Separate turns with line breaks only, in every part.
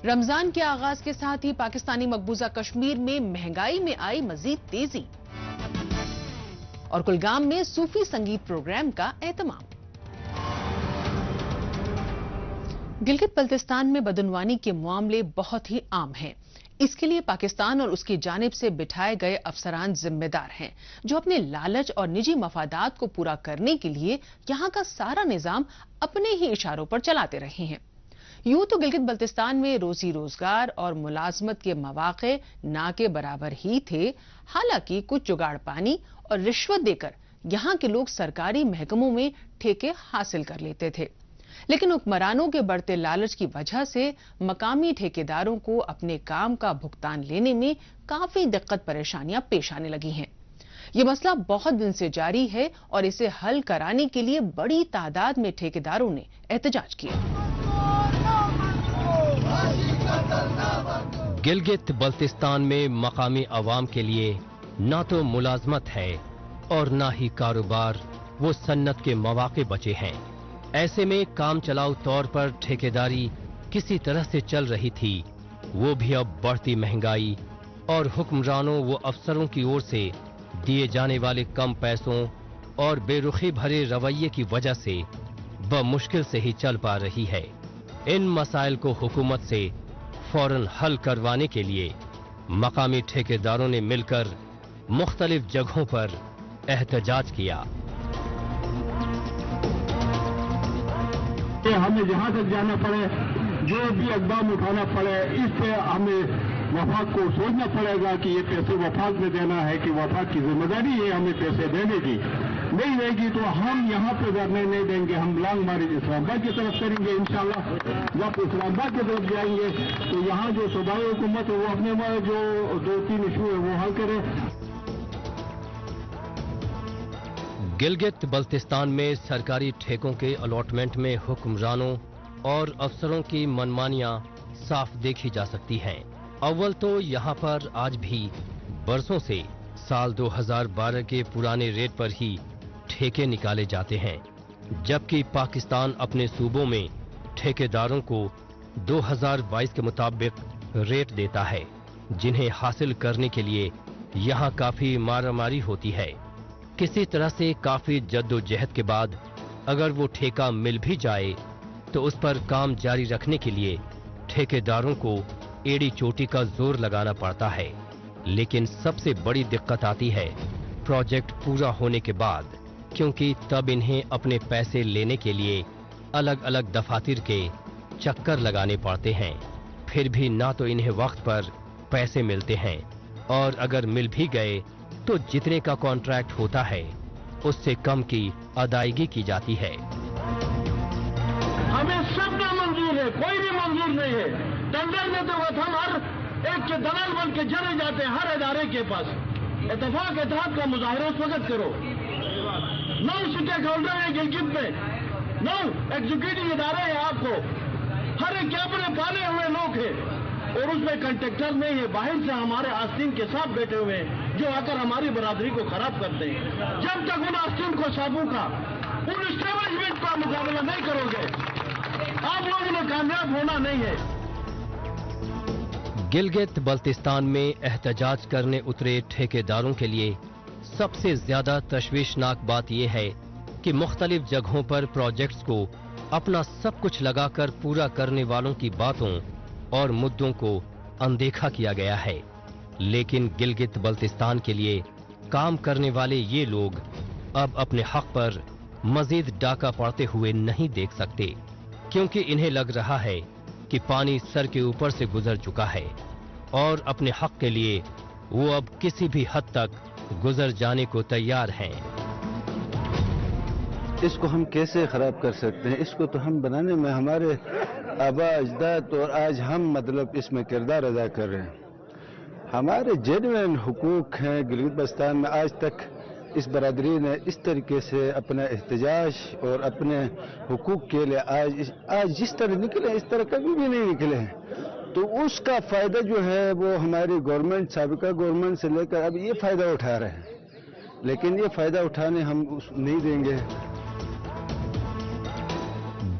रमजान के आगाज के साथ ही पाकिस्तानी मकबूजा कश्मीर में महंगाई में आई मजीद तेजी और कुलगाम में सूफी संगीत प्रोग्राम का एहतमाम। गिलगित बल्तिस्तान में बदनवानी के मामले बहुत ही आम हैं। इसके लिए पाकिस्तान और उसकी जानिब से बिठाए गए अफसरान जिम्मेदार हैं, जो अपने लालच और निजी मफादात को पूरा करने के लिए यहां का सारा निजाम अपने ही इशारों पर चलाते रहे हैं। यूं तो गिलगित बल्तिस्तान में रोजी रोजगार और मुलाजमत के मौके ना के बराबर ही थे। हालांकि कुछ जुगाड़ पानी और रिश्वत देकर यहां के लोग सरकारी महकमों में ठेके हासिल कर लेते थे, लेकिन हुक्मरानों के बढ़ते लालच की वजह से मकामी ठेकेदारों को अपने काम का भुगतान लेने में काफी दिक्कत परेशानियां पेश आने लगी हैं। ये मसला बहुत दिन से जारी है और इसे हल कराने के लिए बड़ी तादाद में ठेकेदारों ने एहतजाज किया।
गिलगित बल्तिस्तान में मकामी अवाम के लिए ना तो मुलाजमत है और ना ही कारोबार वो सन्नत के मौके बचे हैं। ऐसे में काम चलाऊ तौर पर ठेकेदारी किसी तरह से चल रही थी, वो भी अब बढ़ती महंगाई और हुक्मरानों व अफसरों की ओर से दिए जाने वाले कम पैसों और बेरुखी भरे रवैये की वजह से बमुश्किल से ही चल पा रही है। इन मसाइल को हुकूमत से फौरन हल करवाने के लिए मकामी ठेकेदारों ने मिलकर मुख्तलिफ जगहों पर एहतजाज किया।
हमें जहां तक जाना पड़े, जो भी इक़दाम उठाना पड़े, इस पे हमें वफाक को सोचना पड़ेगा कि ये पैसे वफाक में देना है कि वफाक की जिम्मेदारी है हमें पैसे देने की। नहीं रहेगी तो हम यहाँ पे धरने नहीं देंगे, हम लॉन्ग मार्च इस्लामाबाद की तरफ करेंगे। इंशाल्लाह जब इस्लामाबाद की तरफ जाएंगे तो यहाँ जो सूबाई हुकूमत है वो अपने जो 2-3 इशू है वो हल करे।
गिलगित बल्तिस्तान में सरकारी ठेकों के अलॉटमेंट में हुक्मरानों और अफसरों की मनमानियां साफ देखी जा सकती हैं। अव्वल तो यहाँ पर आज भी बरसों से साल 2012 के पुराने रेट पर ही ठेके निकाले जाते हैं, जबकि पाकिस्तान अपने सूबों में ठेकेदारों को 2022 के मुताबिक रेट देता है, जिन्हें हासिल करने के लिए यहाँ काफी मारामारी होती है। किसी तरह से काफी जद्दोजहद के बाद अगर वो ठेका मिल भी जाए तो उस पर काम जारी रखने के लिए ठेकेदारों को एड़ी चोटी का जोर लगाना पड़ता है। लेकिन सबसे बड़ी दिक्कत आती है प्रोजेक्ट पूरा होने के बाद, क्योंकि तब इन्हें अपने पैसे लेने के लिए अलग अलग दफातर के चक्कर लगाने पड़ते हैं। फिर भी ना तो इन्हें वक्त पर पैसे मिलते हैं और अगर मिल भी गए तो जितने का कॉन्ट्रैक्ट होता है उससे कम की अदायगी की जाती है।
हमें सबका मंजूर है, कोई भी मंजूर नहीं है। टेंडर में तो हम हर एक के दलाल बन के चले जाते हैं हर इदारे के पास। इत्तेफाक इत्तेहाद का मुजाहरा उस वक्त करो। 9 स्टेक होल्डर है गिलगित में, 9 एग्जीक्यूटिव इदारे हैं आपको, हर एक कैबिनेट पाले हुए लोग हैं और उसमें कंट्रैक्टर नहीं है। बाहर से हमारे आस्तीन के साथ बैठे हुए हैं जो आकर हमारी बरादरी को खराब करते हैं। जब तक उन आस्तीन को साबू का उन एस्टेब्लिशमेंट का मुकाबला नहीं करोगे आप लोगों ने कामयाब होना नहीं है।
गिलगित बल्तिस्तान में एहतजाज करने उतरे ठेकेदारों के लिए सबसे ज्यादा तशवीशनाक बात यह है कि मुख्तलिफ जगहों पर प्रोजेक्ट्स को अपना सब कुछ लगाकर पूरा करने वालों की बातों और मुद्दों को अनदेखा किया गया है। लेकिन गिलगित बल्तिस्तान के लिए काम करने वाले ये लोग अब अपने हक पर मजीद डाका पड़ते हुए नहीं देख सकते, क्योंकि इन्हें लग रहा है कि पानी सर के ऊपर से गुजर चुका है और अपने हक के लिए वो अब किसी भी हद तक गुजर जाने को तैयार हैं।
इसको हम कैसे खराब कर सकते हैं? इसको तो हम बनाने में हमारे आबा अजदाद और आज हम मतलब इसमें किरदार अदा कर रहे हैं। हमारे जेन्युइन हुकूक हैं गिलगित बल्तिस्तान में। आज तक इस बरादरी ने इस तरीके से अपना एहतजाज और अपने हुकूक के लिए आज जिस तरह निकले इस तरह कभी भी नहीं निकले हैं। तो उसका फायदा जो है वो हमारी गवर्नमेंट, साबिका गवर्नमेंट से लेकर अब ये फायदा उठा रहे हैं, लेकिन ये फायदा उठाने हम नहीं देंगे।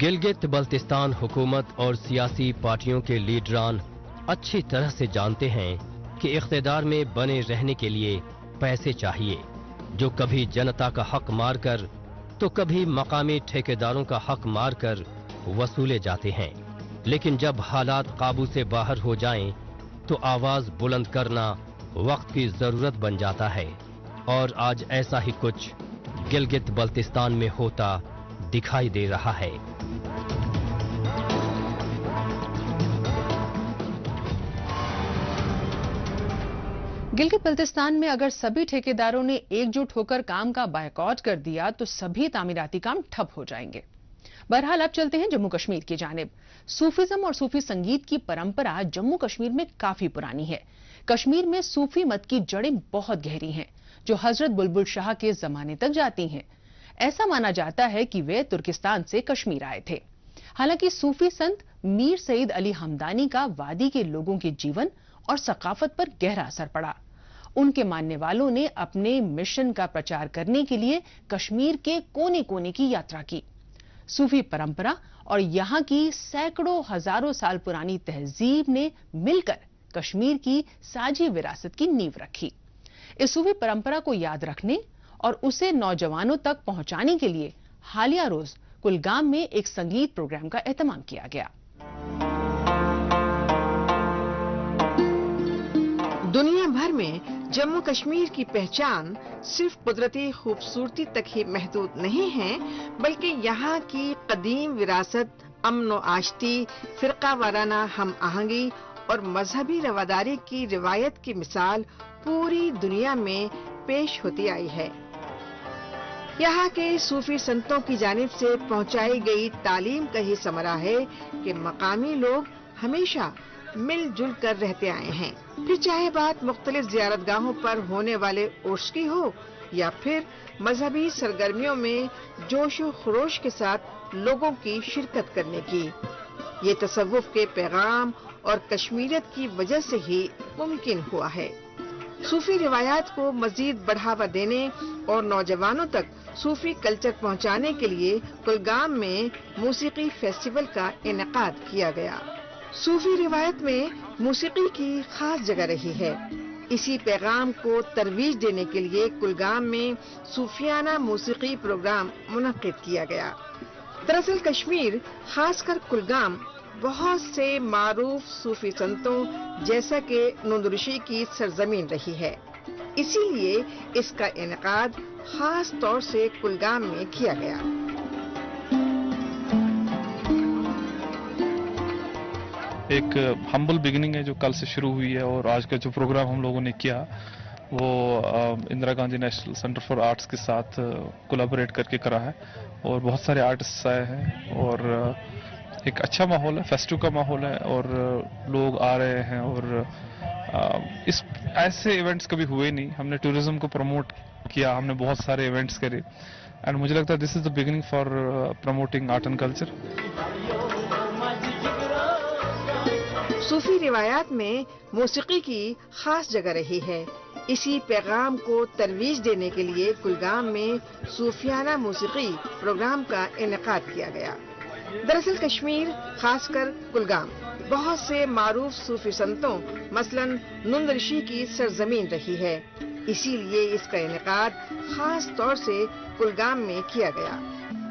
गिलगित बल्तिस्तान हुकूमत और सियासी पार्टियों के लीडरान अच्छी तरह से जानते हैं कि इख्तिदार में बने रहने के लिए पैसे चाहिए, जो कभी जनता का हक मारकर तो कभी मकामी ठेकेदारों का हक मारकर वसूले जाते हैं। लेकिन जब हालात काबू से बाहर हो जाएं, तो आवाज बुलंद करना वक्त की जरूरत बन जाता है। और आज ऐसा ही कुछ गिलगित बल्तिस्तान में होता दिखाई दे रहा है।
गिलगित बल्तिस्तान में अगर सभी ठेकेदारों ने एकजुट होकर काम का बायकॉट कर दिया तो सभी तामीराती काम ठप हो जाएंगे। बहरहाल अब चलते हैं जम्मू कश्मीर की जानिब। सूफीज्म और सूफी संगीत की परंपरा जम्मू कश्मीर में काफी पुरानी है। कश्मीर में सूफी मत की जड़ें बहुत गहरी हैं, जो हजरत बुलबुल शाह के जमाने तक जाती हैं। ऐसा माना जाता है कि वे तुर्किस्तान से कश्मीर आए थे। हालांकि सूफी संत मीर सईद अली हमदानी का वादी के लोगों के जीवन और सकाफत पर गहरा असर पड़ा। उनके मानने वालों ने अपने मिशन का प्रचार करने के लिए कश्मीर के कोने कोने की यात्रा की। सूफी परंपरा और यहाँ की सैकड़ों हजारों साल पुरानी तहजीब ने मिलकर कश्मीर की साझी विरासत की नींव रखी। इस सूफी परंपरा को याद रखने और उसे नौजवानों तक पहुंचाने के लिए हालिया रोज कुलगाम में एक संगीत प्रोग्राम का एहतमाम किया गया।
दुनिया भर में जम्मू कश्मीर की पहचान सिर्फ कुदरती खूबसूरती तक ही महदूद नहीं है, बल्कि यहाँ की कदीम विरासत, अमन व आश्ती, फिरका वाराना हम आहंगी और मजहबी रवादारी की रिवायत की मिसाल पूरी दुनिया में पेश होती आई है। यहाँ के सूफी संतों की जानिब से पहुँचाई गई तालीम का ही समरा है कि मकामी लोग हमेशा मिलजुल कर रहते आए हैं। फिर चाहे बात मुख्तलिफ ज़ियारतगाहों पर होने वाले उर्स की हो या फिर मजहबी सरगर्मियों में जोश व खरोश के साथ लोगों की शिरकत करने की। ये तसव्वुफ के पैगाम और कश्मीरियत की वजह से ही मुमकिन हुआ है। सूफी रिवायात को मजीद बढ़ावा देने और नौजवानों तक सूफी कल्चर पहुंचाने के लिए कुलगाम में मूसीकी फेस्टिवल का इनेकाद किया गया। सूफी रिवायत में मूसीकी की खास जगह रही है। इसी पैगाम को तरवीज देने के लिए कुलगाम में सूफियाना मूसीकी प्रोग्राम मुनक्किद किया गया। दरअसल कश्मीर, खासकर कुलगाम, बहुत से मारूफ सूफी संतों जैसा कि नुंदरशी की सरजमीन रही है। इसीलिए इसका इनेकाद खास तौर से कुलगाम में किया गया।
एक हम्बल बिगिनिंग है जो कल से शुरू हुई है, और आज का जो प्रोग्राम हम लोगों ने किया वो Indira Gandhi national centre for arts के साथ कोलैबोरेट करके करा है, और बहुत सारे आर्टिस्ट आए हैं और एक अच्छा माहौल है, फेस्टिव का माहौल है और लोग आ रहे हैं। और इस ऐसे इवेंट्स कभी हुए नहीं। हमने टूरिज्म को प्रमोट किया, हमने बहुत सारे इवेंट्स करे, एंड मुझे लगता है this is the beginning for promoting art and culture.
सूफी रिवायात में मौसीकी की खास जगह रही है। इसी पैगाम को तरवीज देने के लिए कुलगाम में सूफियाना मौसीकी प्रोग्राम का इनेकाद किया गया। दरअसल कश्मीर, खासकर कुलगाम, बहुत से मारूफ सूफी संतों मसलन नुंदरशी की सरजमीन रही है। इसीलिए इसका इनेकाद खास तौर से कुलगाम में किया गया।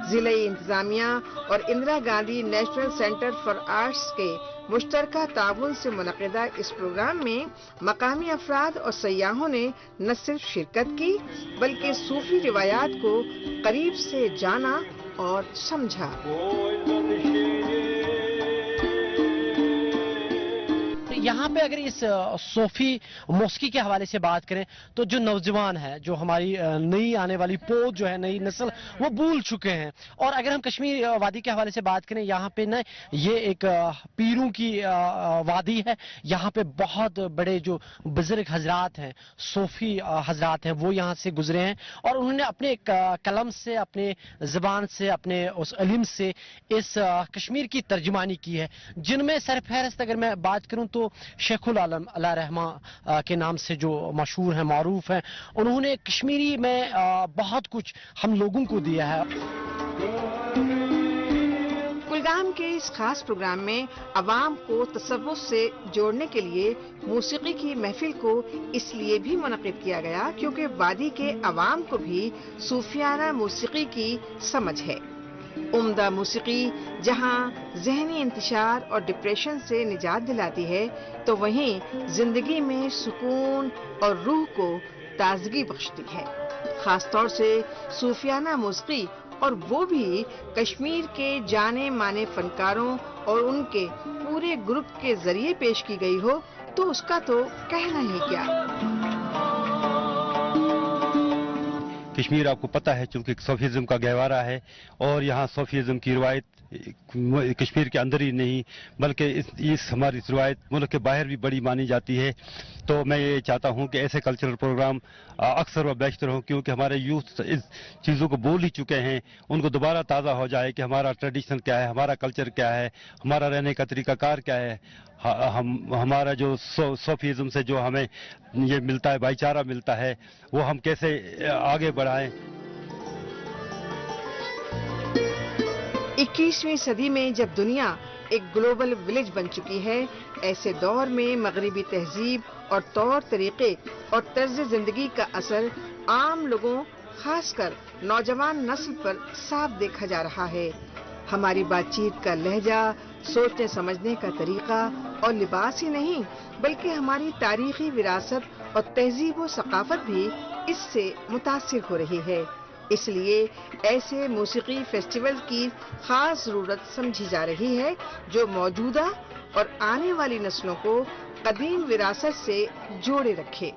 जिला इंतजामिया और Indira Gandhi national centre for arts के मुश्तरका ताउन से मुनक़िदा इस प्रोग्राम में मकामी अफराद और सयाहों ने न सिर्फ शिरकत की, बल्कि सूफी रिवायात को करीब से जाना और समझा।
यहाँ पे अगर इस सूफी मौसीकी के हवाले से बात करें तो जो नौजवान है, जो हमारी नई आने वाली पौध जो है, नई नस्ल, वो भूल चुके हैं। और अगर हम कश्मीर वादी के हवाले से बात करें, यहाँ पे न ये एक पीरों की वादी है। यहाँ पे बहुत बड़े जो बुजुर्ग हजरात हैं, सूफी हजरात हैं, वो यहाँ से गुजरे हैं और उन्होंने अपने कलम से, अपने ज़बान से, अपने उस इल्म से इस कश्मीर की तर्जुमानी की है, जिनमें सरफहरिस्त अगर मैं बात करूँ तो शेखुल आलम अल्लाह रहमा के नाम से जो मशहूर हैं, मारूफ हैं। उन्होंने कश्मीरी में बहुत कुछ हम लोगों को दिया है।
کے اس خاص پروگرام میں عوام کو تصوف سے جوڑنے کے لیے موسیقی کی محفل کو اس لیے بھی منعقد کیا گیا کیونکہ وادی کے عوام کو بھی صوفیانہ موسیقی کی سمجھ ہے۔ عمدہ موسیقی جہاں ذہنی انتشار اور ڈپریشن سے نجات دلاتی ہے تو وہیں زندگی میں سکون اور روح کو تازگی بخشتی ہے۔ خاص طور سے صوفیانہ موسیقی اور وہ بھی کشمیر کے جانے مانے فنکاروں اور ان کے پورے گروپ کے ذریعے پیش کی گئی ہو تو اس کا تو کہنا ہی کیا۔
کشمیر آپ کو پتہ ہے چونکہ صوفیزم کا گہوارہ ہے اور یہاں صوفیزم کی روایت کشمیر کے اندر ہی نہیں بلکہ اس ہماری روایت ملک کے باہر بھی بڑی مانی جاتی ہے۔ تو میں یہ چاہتا ہوں کہ ایسے کلچرل پروگرام اکثر و بیشتر ہوں کیونکہ ہمارے یوتھ اس چیزوں کو بول ہی چکے ہیں، ان کو دوبارہ تازہ ہو جائے کہ ہمارا ٹریڈیشن کیا ہے، ہمارا کلچر کیا ہے، ہمارا رہنے کا طریقہ کار کیا ہے، ہمارا جو صوفیزم سے جو ہمیں یہ ملتا ہے، بھائی چارہ ملتا ہے، وہ ہم کیسے آگے بڑھائیں۔
21ویں صدی میں جب دنیا ایک گلوبل ولیج بن چکی ہے، ایسے دور میں مغربی تہذیب اور طور طریقے اور طرز زندگی کا اثر عام لوگوں خاص کر نوجوان نسل پر صاف دیکھا جا رہا ہے۔ ہماری بات چیت کا لہجہ، سوچنے سمجھنے کا طریقہ اور لباس ہی نہیں بلکہ ہماری تاریخی وراثت اور تہذیب و ثقافت بھی اس سے متاثر ہو رہی ہے۔ اس لیے ایسے موسیقی فیسٹیول کی خاص ضرورت سمجھی جا رہی ہے جو موجودہ اور آنے والی نسلوں کو قدیم وراثت سے جوڑے رکھے۔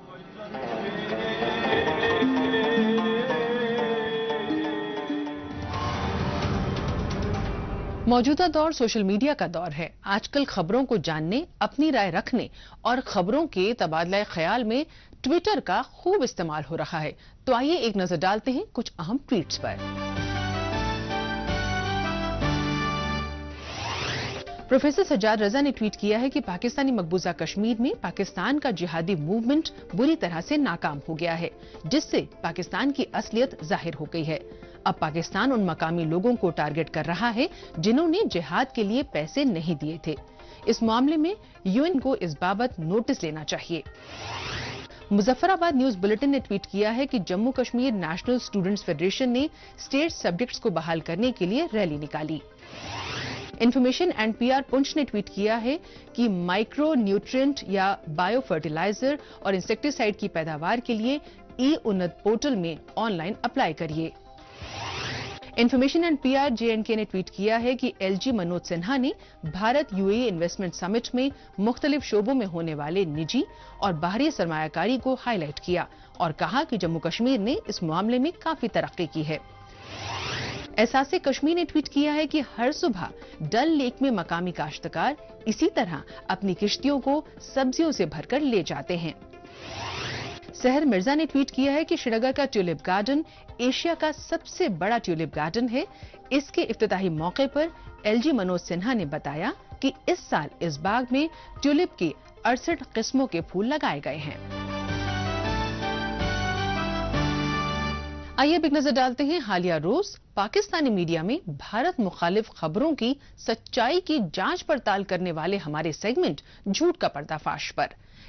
موجودہ دور سوشل میڈیا کا دور ہے۔ آج کل خبروں کو جاننے، اپنی رائے رکھنے اور خبروں کے تبادلہ خیال میں ٹویٹر کا خوب استعمال ہو رہا ہے۔ تو آئیے ایک نظر ڈالتے ہیں کچھ اہم ٹویٹس پر۔ پروفیسر سجاد رضا نے ٹویٹ کیا ہے کہ پاکستانی مقبوضہ کشمیر میں پاکستان کا جہادی موومنٹ بری طرح سے ناکام ہو گیا ہے، جس سے پاکستان کی اصلیت ظاہر ہو گئی ہے۔ اب پاکستان ان مقامی لوگوں کو ٹارگٹ کر رہا ہے جنہوں نے جہاد کے لیے پیسے نہیں دیے تھے۔ اس معاملے میں UN کو اس بابت نوٹس لینا چاہیے۔ مظفر آباد نیوز بلیٹن نے ٹویٹ کیا ہے کہ Jammu Kashmir national students federation نے اسٹیٹ سبجیکٹس کو بحال کرنے کے لیے ریلی نکالی۔ انفارمیشن اینڈ PR پنچ نے ٹویٹ کیا ہے کہ مائکرو نیوٹرینٹ یا بایو فرٹیلائزر اور انسیکٹیسائیڈ کی پیداوار کے لیے اُنت پورٹل میں آن لائن اپلائی کریے۔ انفارمیشن اینڈ PR JNK نے ٹویٹ کیا ہے کہ LG منوج سنہا نے بھارت UAE انویسٹمنٹ سمٹ میں مختلف شعبوں میں ہونے والے نجی اور باہری سرمایہ کاری کو ہائی لائٹ کیا اور کہا کہ جموں کشمیر نے اس معاملے میں کافی ترقی کی ہے۔ احساس کشمیر نے ٹویٹ کیا ہے کہ ہر صبح ڈل لیک میں مقامی کاشتکار اسی طرح اپنی کشتیوں کو سبزیوں سے بھر کر لے جاتے ہیں۔ سحر مرزا نے ٹویٹ کیا ہے کہ شری نگر کا ٹیولپ گارڈن ایشیا کا سب سے بڑا ٹیولپ گارڈن ہے۔ اس کے افتتاحی موقع پر LG منوج سنہا نے بتایا کہ اس سال اس باغ میں ٹیولپ کی 68 قسموں کے پھول لگائے گئے ہیں۔ آئیے اب ایک نظر ڈالتے ہیں حالیہ روز پاکستانی میڈیا میں بھارت مخالف خبروں کی سچائی کی جانچ پڑتال کرنے والے ہمارے سیگمنٹ جھوٹ کا پردہ فاش پر۔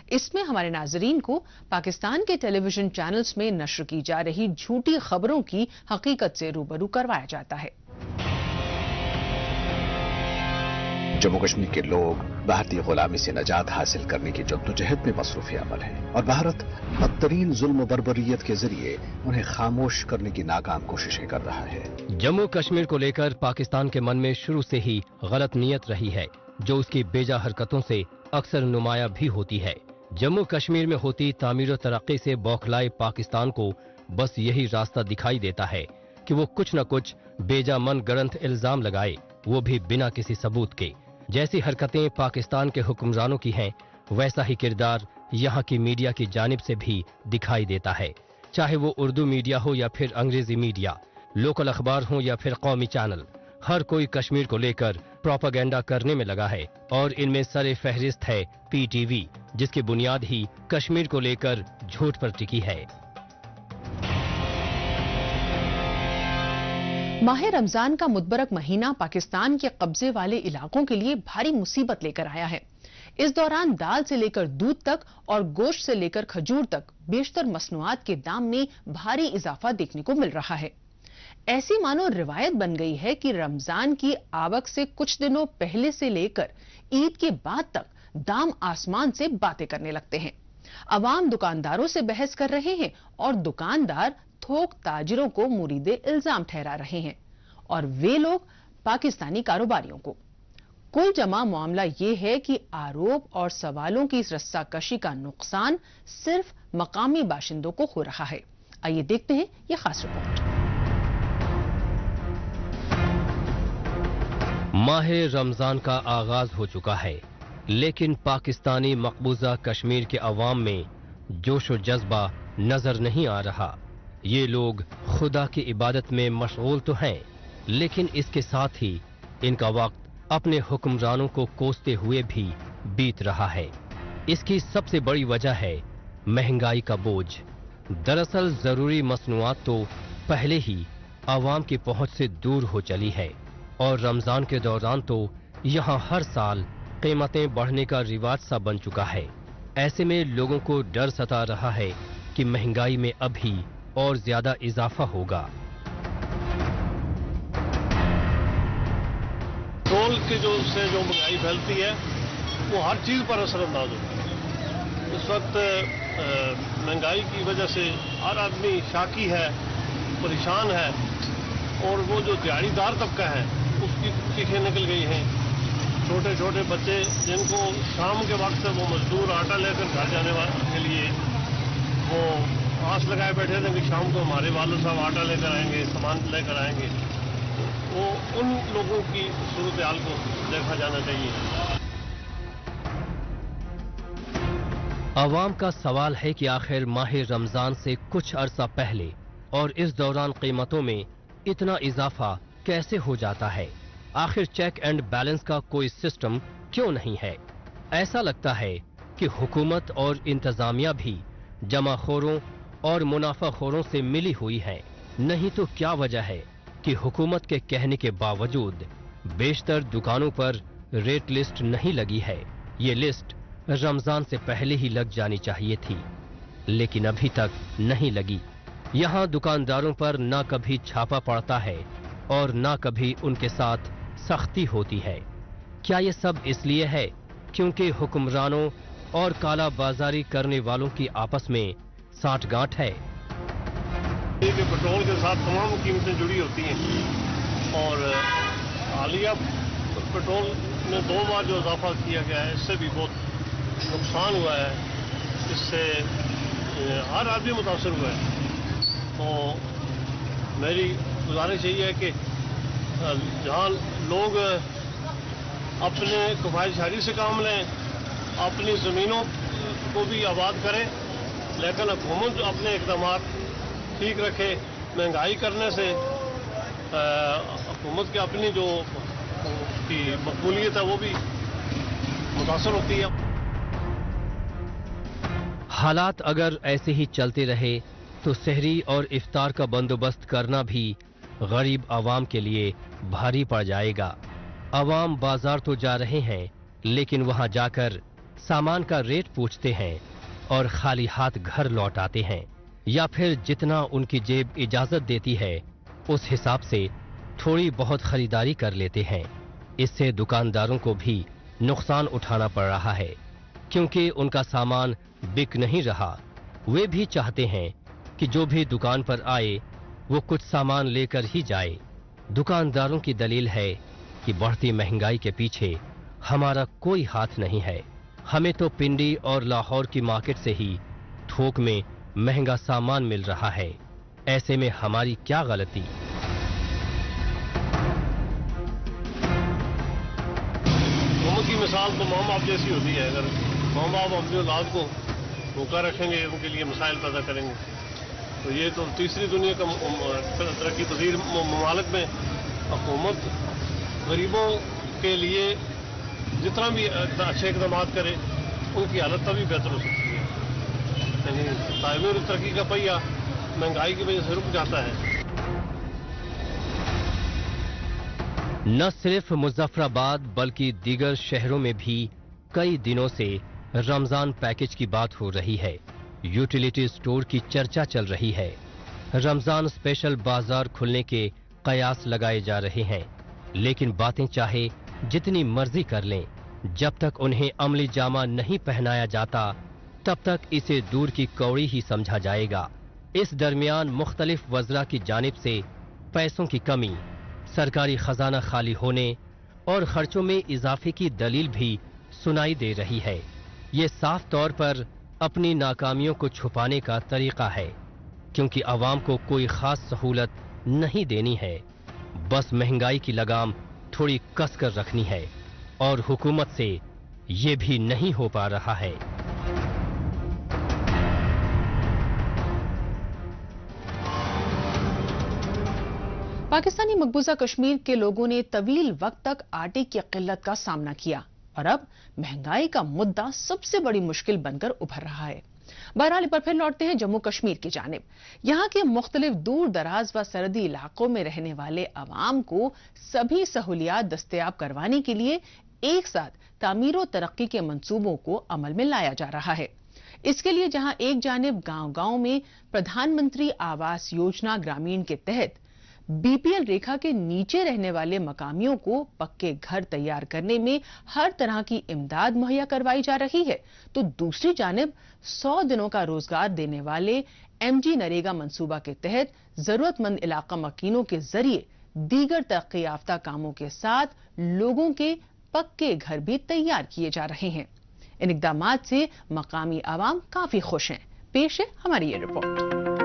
اس میں ہمارے ناظرین کو پاکستان کے ٹیلی ویژن چینلز میں نشر کی جا رہی جھوٹی خبروں کی حقیقت سے روبرو کروایا جاتا ہے۔
جموں کشمیر کے لوگ بھارتی غلامی سے نجات حاصل کرنے کی جدوجہد میں مصروف عمل ہیں اور بھارت بدترین ظلم و بربریت کے ذریعے انہیں خاموش کرنے کی ناکام کوششیں کر رہا ہے۔
جموں کشمیر کو لے کر پاکستان کے من میں شروع سے ہی غلط نیت رہی ہے جو اس کی بیجا حرکتوں سے اکثر نمایاں بھی ہوتی ہے۔ جموں کشمیر میں ہوتی تعمیر و ترقی سے بوکھلائے پاکستان کو بس یہی راستہ دکھائی دیتا ہے کہ وہ کچھ نہ کچھ بیجا من گڑنت الزام لگائے، وہ بھی بنا کسی ثبوت کے۔ جیسی حرکتیں پاکستان کے حکمرانوں کی ہیں ویسا ہی کردار یہاں کی میڈیا کی جانب سے بھی دکھائی دیتا ہے، چاہے وہ اردو میڈیا ہو یا پھر انگریزی میڈیا، لوکل اخبار ہوں یا پھر قومی چینل، ہر کوئی کشمیر کو لے کر پروپیگنڈا کرنے میں لگا ہے اور ان میں سر فہرست ہے PTV، جس کی بنیاد ہی کشمیر کو لے کر جھوٹ پر ٹکی ہے۔
माह रमजान का मुतबरक महीना पाकिस्तान के कब्जे वाले इलाकों के लिए भारी मुसीबत लेकर आया है। इस दौरान दाल से लेकर दूध तक और गोश्त से लेकर खजूर तक बेशतर मसनूआत के दाम में भारी इजाफा देखने को मिल रहा है। ऐसी मानो रिवायत बन गई है कि रमजान की आवक से कुछ दिनों पहले से लेकर ईद के बाद तक दाम आसमान से बातें करने लगते हैं। अवाम दुकानदारों से बहस कर रहे हैं और दुकानदार थोक ताजिरों को मुरीदे इल्जाम ठहरा रहे हैं और वे लोग पाकिस्तानी कारोबारियों को। कुल जमा मामला ये है कि आरोप और सवालों की इस रस्साकशी का नुकसान सिर्फ मकामी बाशिंदों को हो रहा है। आइए देखते हैं ये खास रिपोर्ट।
माह रमजान का आगाज हो चुका है, लेकिन पाकिस्तानी मकबूजा कश्मीर के अवाम में जोश और जज्बा नजर नहीं आ रहा। ये लोग खुदा की इबादत में मशगूल तो हैं, लेकिन इसके साथ ही इनका वक्त अपने हुक्मरानों को कोसते हुए भी बीत रहा है। इसकी सबसे बड़ी वजह है महंगाई का बोझ। दरअसल जरूरी मसनूआत तो पहले ही आवाम की पहुंच से दूर हो चली है और रमजान के दौरान तो यहाँ हर साल कीमतें बढ़ने का रिवाज सा बन चुका है। ऐसे में लोगों को डर सता रहा है कि महंगाई में अभी और ज्यादा इजाफा होगा।
पेट्रोल की जो महंगाई फैलती है वो हर चीज पर असरअंदाज होती है। इस वक्त महंगाई की वजह से हर आदमी शाकी है, परेशान है और वो जो दिहाड़ीदार तबका है उसकी चीखें निकल गई हैं। छोटे छोटे बच्चे जिनको शाम के वक्त वो मजदूर आटा लेकर घर जाने के लिए वो आस लगाए बैठे थे कि शाम को हमारे वालिद साहब आटा लेकर आएंगे, सामान लेकर आएंगे, वो उन लोगों की सूरत हाल को देखा जाना चाहिए।
अवाम का सवाल है कि आखिर माह रमजान से कुछ अरसा पहले और इस दौरान कीमतों में इतना इजाफा कैसे हो जाता है। आखिर चेक एंड बैलेंस का कोई सिस्टम क्यों नहीं है। ऐसा लगता है कि हुकूमत और इंतजामिया भी जमाखोरों और मुनाफाखोरों से मिली हुई है। नहीं तो क्या वजह है कि हुकूमत के कहने के बावजूद बेशतर दुकानों पर रेट लिस्ट नहीं लगी है। ये लिस्ट रमजान से पहले ही लग जानी चाहिए थी, लेकिन अभी तक नहीं लगी। यहाँ दुकानदारों पर ना कभी छापा पड़ता है और ना कभी उनके साथ सख्ती होती है। क्या ये सब इसलिए है क्योंकि हुक्मरानों और काला बाजारी करने वालों की आपस में साठगांठ है?
पेट्रोल के साथ तमाम कीमतें जुड़ी होती हैं और हालिया पेट्रोल में 2 बार जो इजाफा किया गया है इससे भी बहुत नुकसान हुआ है। इससे हर आदमी मुतासर हुआ है। तो मेरी गुजारिश यही है कि जहाँ लोग अपने किफायतशारी से काम लें, अपनी ज़मीनों को भी आबाद करें, लेकिन हुकूमत अपने इक़दाम ठीक रखे। महंगाई करने से हुकूमत की अपनी जो की मकबूलियत है वो भी मुतासर होती है।
हालात अगर ऐसे ही चलते रहे तो सहरी और इफ्तार का बंदोबस्त करना भी गरीब आवाम के लिए भारी पड़ जाएगा। आवाम बाजार तो जा रहे हैं, लेकिन वहां जाकर सामान का रेट पूछते हैं और खाली हाथ घर लौट आते हैं, या फिर जितना उनकी जेब इजाजत देती है उस हिसाब से थोड़ी बहुत खरीदारी कर लेते हैं। इससे दुकानदारों को भी नुकसान उठाना पड़ रहा है, क्योंकि उनका सामान बिक नहीं रहा। वे भी चाहते हैं कि जो भी दुकान पर आए वो कुछ सामान लेकर ही जाए। दुकानदारों की दलील है कि बढ़ती महंगाई के पीछे हमारा कोई हाथ नहीं है, हमें तो पिंडी और लाहौर की मार्केट से ही थोक में महंगा सामान मिल रहा है। ऐसे में हमारी क्या गलती?
की मिसाल तो माँ बाप जैसी होती है। अगर माँ बाप अपनी औलाद को भूखा रखेंगे, उनके लिए मसाइल पैदा करेंगे, तो ये तो तीसरी दुनिया का तरक्की पजीर ममालिक में हुकूमत गरीबों के लिए जितना भी अच्छे इकदाम करे उनकी हालत तभी बेहतर हो सकती है। यानी तामीर तरक्की का पहिया महंगाई की वजह से रुक जाता है।
न सिर्फ मुजफ्फराबाद बल्कि दीगर शहरों में भी कई दिनों से रमजान पैकेज की बात हो रही है। यूटिलिटी स्टोर की चर्चा चल रही है। रमजान स्पेशल बाजार खुलने के कयास लगाए जा रहे हैं, लेकिन बातें चाहे जितनी मर्जी कर लें, जब तक उन्हें अमली जामा नहीं पहनाया जाता तब तक इसे दूर की कौड़ी ही समझा जाएगा। इस दरमियान मुख्तलिफ वज़रा की जानिब से पैसों की कमी, सरकारी खजाना खाली होने और खर्चों में इजाफे की दलील भी सुनाई दे रही है। ये साफ तौर पर अपनी नाकामियों को छुपाने का तरीका है, क्योंकि आवाम को कोई खास सहूलत नहीं देनी है, बस महंगाई की लगाम थोड़ी कसकर रखनी है और हुकूमत से ये भी नहीं हो पा रहा है।
पाकिस्तानी मकबूजा कश्मीर के लोगों ने तवील वक्त तक आटे की किल्लत का सामना किया और अब महंगाई का मुद्दा सबसे बड़ी मुश्किल बनकर उभर रहा है। बहरहाल पर फिर लौटते हैं जम्मू कश्मीर की जानिब। यहाँ के मुख्तलिफ दूर दराज व सरहदी इलाकों में रहने वाले अवाम को सभी सहूलियात दस्तयाब करवाने के लिए एक साथ तामीर व तरक्की के मंसूबों को अमल में लाया जा रहा है। इसके लिए जहां एक जानिब गांव-गांव में प्रधानमंत्री आवास योजना ग्रामीण के तहत बीपीएल रेखा के नीचे रहने वाले मकामियों को पक्के घर तैयार करने में हर तरह की इमदाद मुहैया करवाई जा रही है, तो दूसरी जानिब 100 दिनों का रोजगार देने वाले एमजी नरेगा मंसूबा के तहत जरूरतमंद इलाका मकीनों के जरिए दीगर तरक्की याफ्ता कामों के साथ लोगों के पक्के घर भी तैयार किए जा रहे हैं। इन इक़दामात से मकामी आवाम काफी खुश हैं। पेश है हमारी ये रिपोर्ट।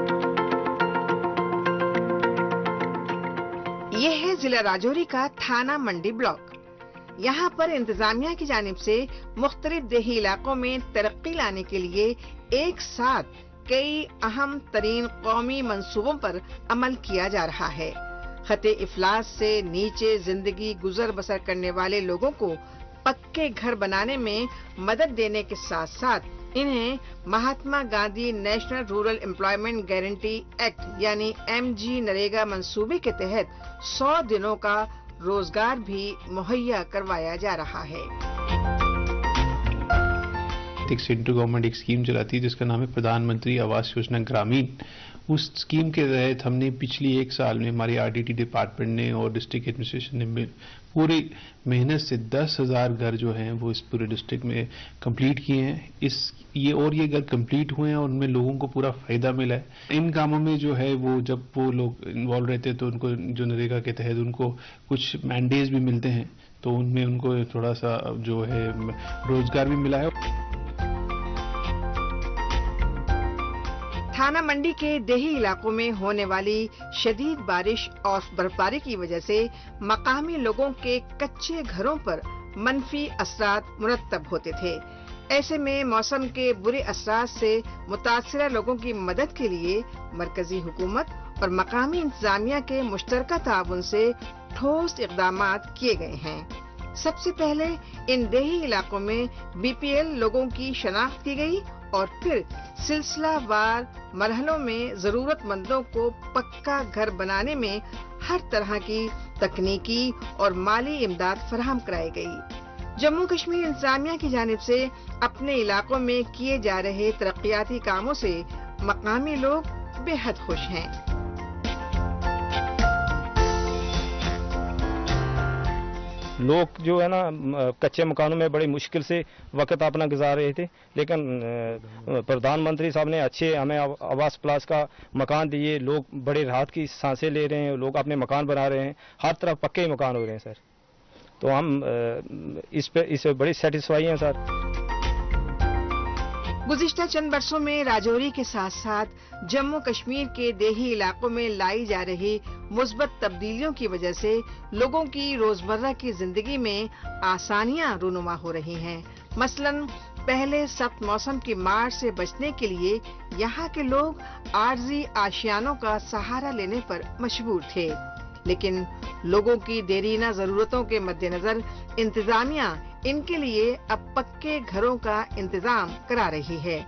यह है जिला राजौरी का थाना मंडी ब्लॉक। यहाँ पर इंतजामिया की जानिब से मुख्तलिफ देही इलाकों में तरक्की लाने के लिए एक साथ कई अहम तरीन कौमी मंसूबों पर अमल किया जा रहा है। खते इफलास से नीचे जिंदगी गुजर बसर करने वाले लोगों को पक्के घर बनाने में मदद देने के साथ साथ इन्हें Mahatma Gandhi national rural employment guarantee act यानी एमजी नरेगा मंसूबे के तहत 100 दिनों का रोजगार भी मुहैया करवाया जा रहा है।
एक सेंट्रल गवर्नमेंट एक स्कीम चलाती है जिसका नाम है प्रधानमंत्री आवास योजना ग्रामीण। उस स्कीम के तहत हमने पिछली एक साल में हमारी आरडीटी डिपार्टमेंट ने और डिस्ट्रिक्ट एडमिनिस्ट्रेशन ने पूरी मेहनत से 10,000 घर जो हैं वो इस पूरे डिस्ट्रिक्ट में कंप्लीट किए हैं। ये घर कंप्लीट हुए हैं और उनमें लोगों को पूरा फायदा मिला है। इन कामों में जो है वो जब वो लोग इन्वॉल्व रहते हैं तो उनको जो नरेगा के तहत उनको कुछ मैंडेज भी मिलते हैं, तो उनमें उनको थोड़ा सा जो है रोजगार भी मिला है।
थाना मंडी के देही इलाकों में होने वाली शदीद बारिश और बर्फबारी की वजह से मकामी लोगों के कच्चे घरों पर मनफी असरात मुरतब होते थे। ऐसे में मौसम के बुरे असरात से मुतासिरा लोगों की मदद के लिए मरकजी हुकूमत और मकामी इंतजामिया के मुश्तरका ताउन से ठोस इक़दामात किए गए हैं। सबसे पहले इन देही इलाकों में बीपीएल लोगों की शनाख्त की गई और फिर सिलसिलावार मरहलों में जरूरतमंदों को पक्का घर बनाने में हर तरह की तकनीकी और माली इमदाद फराहम कराई गई। जम्मू कश्मीर इंतजामिया की जानिब से अपने इलाकों में किए जा रहे तरक्याती कामों से मकामी लोग बेहद खुश हैं।
लोग जो है ना कच्चे मकानों में बड़ी मुश्किल से वक्त अपना गुजार रहे थे, लेकिन प्रधानमंत्री साहब ने अच्छे हमें आवास प्लास का मकान दिए। लोग बड़े राहत की सांसें ले रहे हैं, लोग अपने मकान बना रहे हैं, हर तरफ पक्के मकान हो रहे हैं सर। तो हम इस बड़ी सेटिस्फाई हैं सर।
गुज़िश्ता चंद बरसों में राजौरी के साथ साथ जम्मू कश्मीर के देही इलाकों में लाई जा रही मुस्बत तब्दीलियों की वजह से लोगों की रोजमर्रा की जिंदगी में आसानियां रूनुमा हो रही हैं। मसलन पहले सख्त मौसम की मार से बचने के लिए यहाँ के लोग आर्जी आशियानों का सहारा लेने पर मजबूर थे, लेकिन लोगों की देरीना जरूरतों के मद्देनजर इंतजामिया इनके लिए अब पक्के घरों का इंतजाम करा रही है।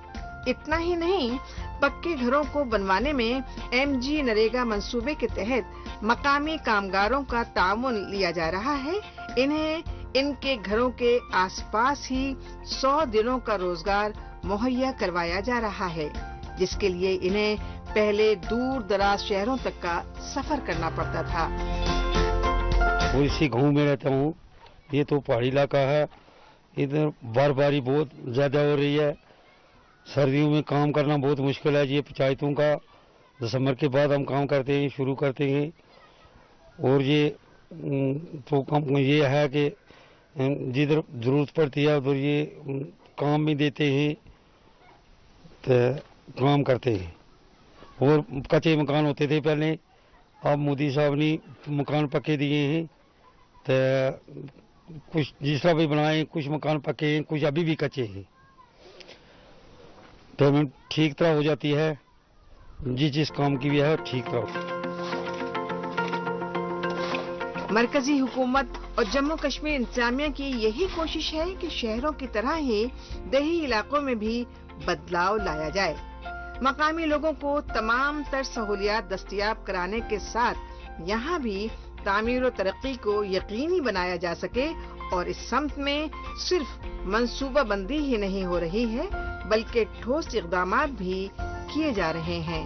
इतना ही नहीं, पक्के घरों को बनवाने में MG नरेगा मंसूबे के तहत मकामी कामगारों का ताउन लिया जा रहा है। इन्हें इनके घरों के आसपास ही 100 दिनों का रोजगार मुहैया करवाया जा रहा है, जिसके लिए इन्हें पहले दूर दराज शहरों तक का सफर करना पड़ता था।
और इसी गांव में रहता हूँ। ये तो पहाड़ी इलाका है, इधर बर्फबारी बहुत ज्यादा हो रही है। सर्दियों में काम करना बहुत मुश्किल है। ये पंचायतों का दिसंबर के बाद हम काम करते हैं, शुरू करते हैं। और ये तो काम ये है कि जिधर जरूरत पड़ती है उधर ये काम भी देते हैं, तो काम करते हैं। और कच्चे मकान होते थे पहले, अब मोदी साहब ने मकान पक्के दिए हैं, तो कुछ जिस तरह भी बनाए, कुछ मकान पक्के हैं, कुछ अभी भी कच्चे हैं। पेमेंट ठीक तरह हो जाती है, जिस काम की भी है ठीक तरह।
मरकजी हुकूमत और जम्मू कश्मीर इंतजामिया की यही कोशिश है कि शहरों की तरह ही देही इलाकों में भी बदलाव लाया जाए। मकामी लोगों को तमाम तर सहूलियात दस्तयाब कराने के साथ यहाँ भी तामीर और तरक्की को यकीनी बनाया जा सके। और इस सम्त में सिर्फ मंसूबाबंदी ही नहीं हो रही है, बल्कि ठोस इक़दामात भी किए जा रहे हैं।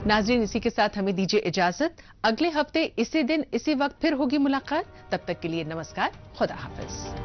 नाज़रीन, इसी के साथ हमें दीजिए इजाजत। अगले हफ्ते इसी दिन इसी वक्त फिर होगी मुलाकात। तब तक के लिए नमस्कार, खुदा हाफिज।